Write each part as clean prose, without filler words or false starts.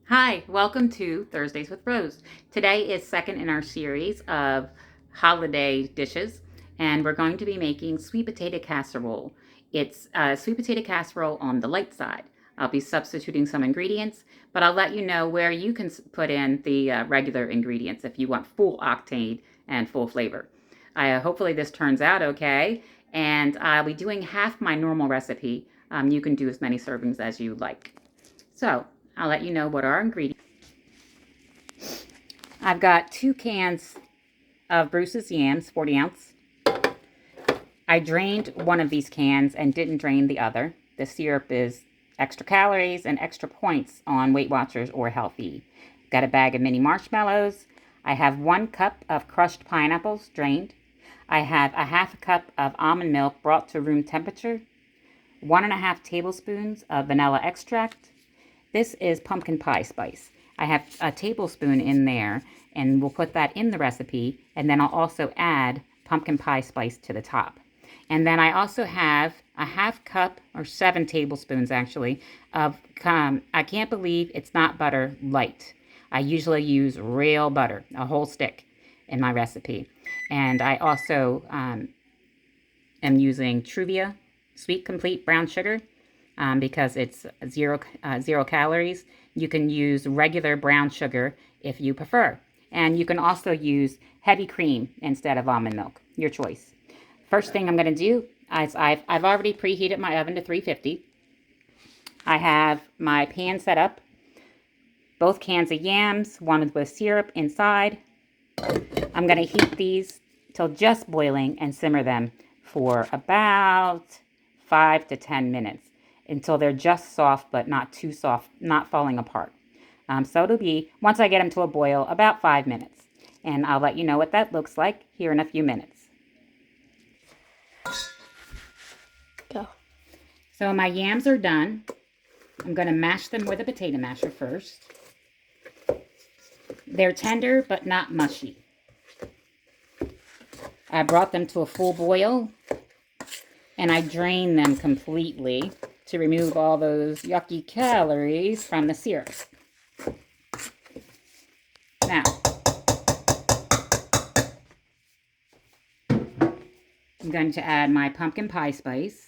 Hi, welcome to Thursdays with Rose. Today is second in our series of holiday dishes, and we're going to be making sweet potato casserole. It's sweet potato casserole on the light side. I'll be substituting some ingredients, but I'll let you know where you can put in the regular ingredients if you want full octane and full flavor. Hopefully this turns out okay, and I'll be doing half my normal recipe. You can do as many servings as you like. So I'll let you know what our ingredients. I've got 2 cans of Bruce's yams, 40 ounce. I drained one of these cans and didn't drain the other. The syrup is extra calories and extra points on Weight Watchers or Healthy. Got a bag of mini marshmallows. I have 1 cup of crushed pineapples drained. I have a half a cup of almond milk brought to room temperature. 1.5 tablespoons of vanilla extract. This is pumpkin pie spice. I have a tablespoon in there, and we'll put that in the recipe, and then I'll also add pumpkin pie spice to the top. And then I also have a half cup, or 7 tablespoons actually, of, I can't believe it's not butter, light. I usually use real butter, a whole stick, in my recipe. And I also am using Truvia Sweet Complete Brown Sugar. Because it's zero calories. You can use regular brown sugar if you prefer. And you can also use heavy cream instead of almond milk, your choice. First thing I'm going to do is I've already preheated my oven to 350. I have my pan set up, both cans of yams, one with syrup inside. I'm going to heat these till just boiling and simmer them for about 5 to 10 minutes. Until they're just soft, but not too soft, not falling apart. So it'll be, once I get them to a boil, about 5 minutes. And I'll let you know what that looks like here in a few minutes. Go. So my yams are done. I'm going to mash them with a potato masher first. They're tender, but not mushy. I brought them to a full boil, and I drained them completely to remove all those yucky calories from the syrup. Now, I'm going to add my pumpkin pie spice.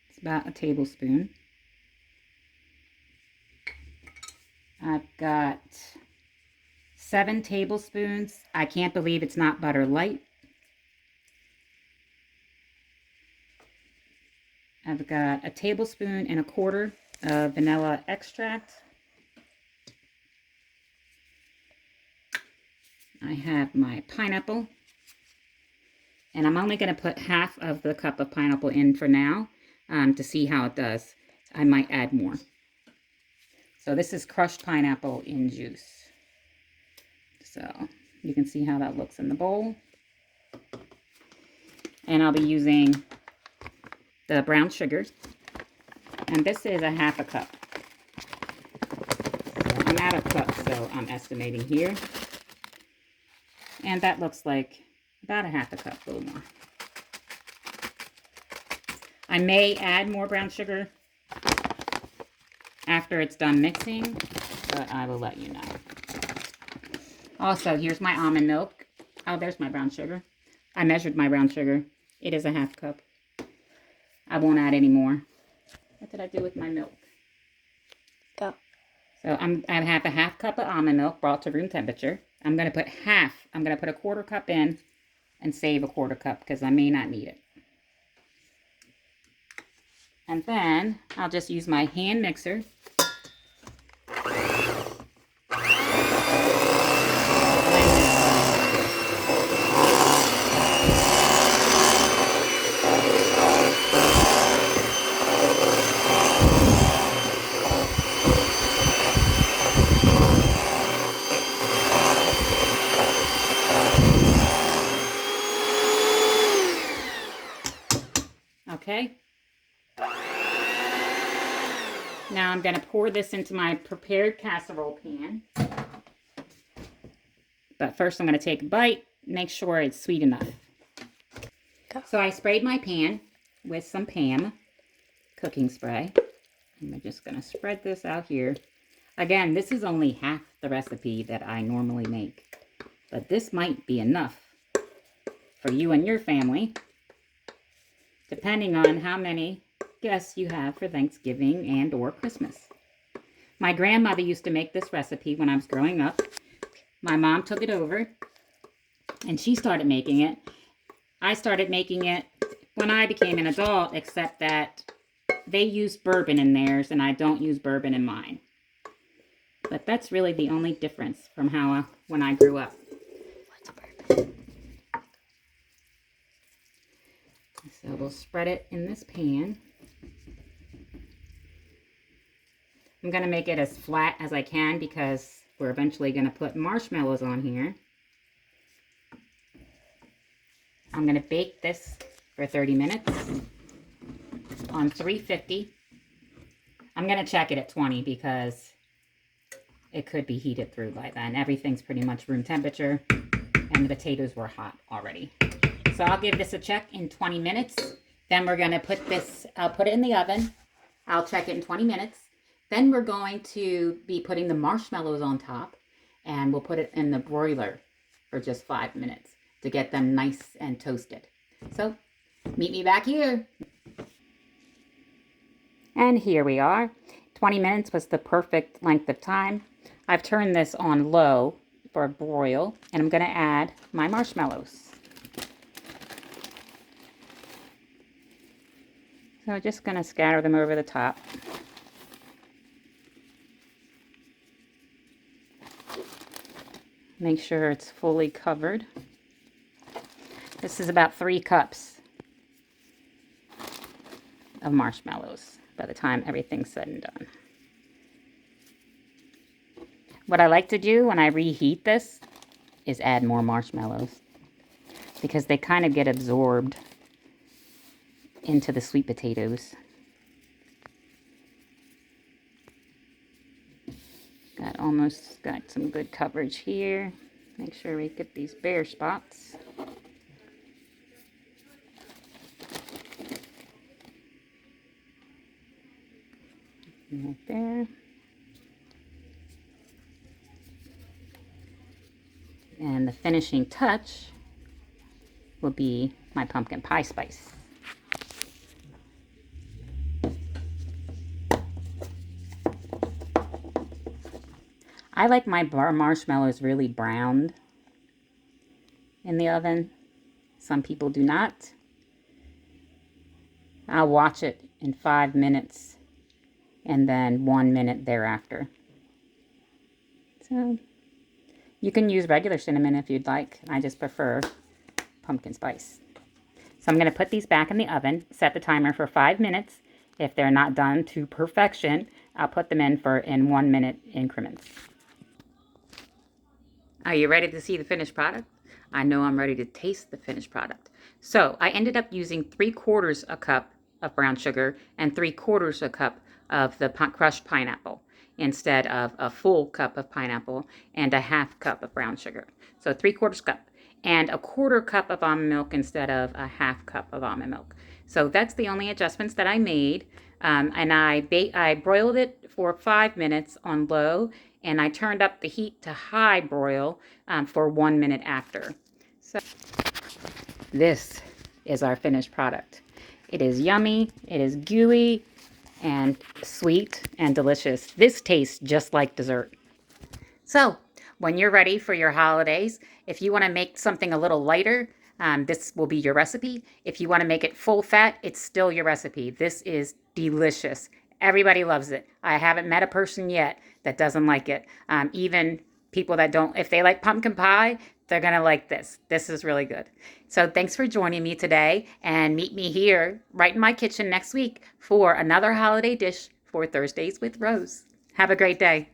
It's about a tablespoon. I've got 7 tablespoons. I can't believe it's not butter light. I've got 1.25 tablespoons of vanilla extract. I have my pineapple. And I'm only going to put half of the cup of pineapple in for now to see how it does. I might add more. So this is crushed pineapple in juice. So you can see how that looks in the bowl. And I'll be using the brown sugar, and this is a half a cup. So I'm out of cups, so I'm estimating here. And that looks like about a half a cup, a little more. I may add more brown sugar after it's done mixing, but I will let you know. Also, here's my almond milk. Oh, there's my brown sugar. I measured my brown sugar. It is a half cup. I won't add any more. What did I do with my milk? Go. So I have a half cup of almond milk brought to room temperature. I'm going to put half. I'm going to put 1/4 cup in and save 1/4 cup because I may not need it. And then I'll just use my hand mixer. Okay. Now I'm going to pour this into my prepared casserole pan. But first I'm going to take a bite, make sure it's sweet enough. So I sprayed my pan with some Pam cooking spray. And we're just going to spread this out here. Again, this is only half the recipe that I normally make, but this might be enough for you and your family, depending on how many guests you have for Thanksgiving and or Christmas. My grandmother used to make this recipe when I was growing up. My mom took it over and she started making it. I started making it when I became an adult, except that they use bourbon in theirs and I don't use bourbon in mine. But that's really the only difference from how when I grew up. What's bourbon? So we'll spread it in this pan. I'm going to make it as flat as I can because we're eventually going to put marshmallows on here. I'm going to bake this for 30 minutes on 350. I'm going to check it at 20 because it could be heated through by then. Everything's pretty much room temperature and the potatoes were hot already. So I'll give this a check in 20 minutes. Then we're going to put this, I'll put it in the oven. I'll check it in 20 minutes. Then we're going to be putting the marshmallows on top and we'll put it in the broiler for just 5 minutes to get them nice and toasted. So meet me back here. And here we are. 20 minutes was the perfect length of time. I've turned this on low for a broil and I'm going to add my marshmallows. So I'm just going to scatter them over the top. Make sure it's fully covered. This is about 3 cups of marshmallows by the time everything's said and done. What I like to do when I reheat this is add more marshmallows because they kind of get absorbed into the sweet potatoes. Almost got some good coverage here. Make sure we get these bare spots. Right there. And the finishing touch will be my pumpkin pie spice. I like my marshmallows really browned in the oven. Some people do not. I'll watch it in 5 minutes and then 1 minute thereafter. So you can use regular cinnamon if you'd like. I just prefer pumpkin spice. So I'm going to put these back in the oven, set the timer for 5 minutes. If they're not done to perfection, I'll put them in 1 minute increments. Are you ready to see the finished product? I know I'm ready to taste the finished product. So I ended up using 3/4 a cup of brown sugar and 3/4 a cup of the crushed pineapple instead of a full cup of pineapple and a half cup of brown sugar. So 3/4 cup and a 1/4 cup of almond milk instead of a half cup of almond milk. So that's the only adjustments that I made. And I broiled it for 5 minutes on low, and I turned up the heat to high broil for 1 minute after. So this is our finished product. It is yummy, it is gooey, and sweet and delicious. This tastes just like dessert. So when you're ready for your holidays, if you want to make something a little lighter, this will be your recipe. If you want to make it full fat, it's still your recipe. This is delicious. Everybody loves it. I haven't met a person yet that doesn't like it. Even people that don't, if they like pumpkin pie, they're going to like this. This is really good. So thanks for joining me today, and meet me here right in my kitchen next week for another holiday dish for Thursdays with Rose. Have a great day.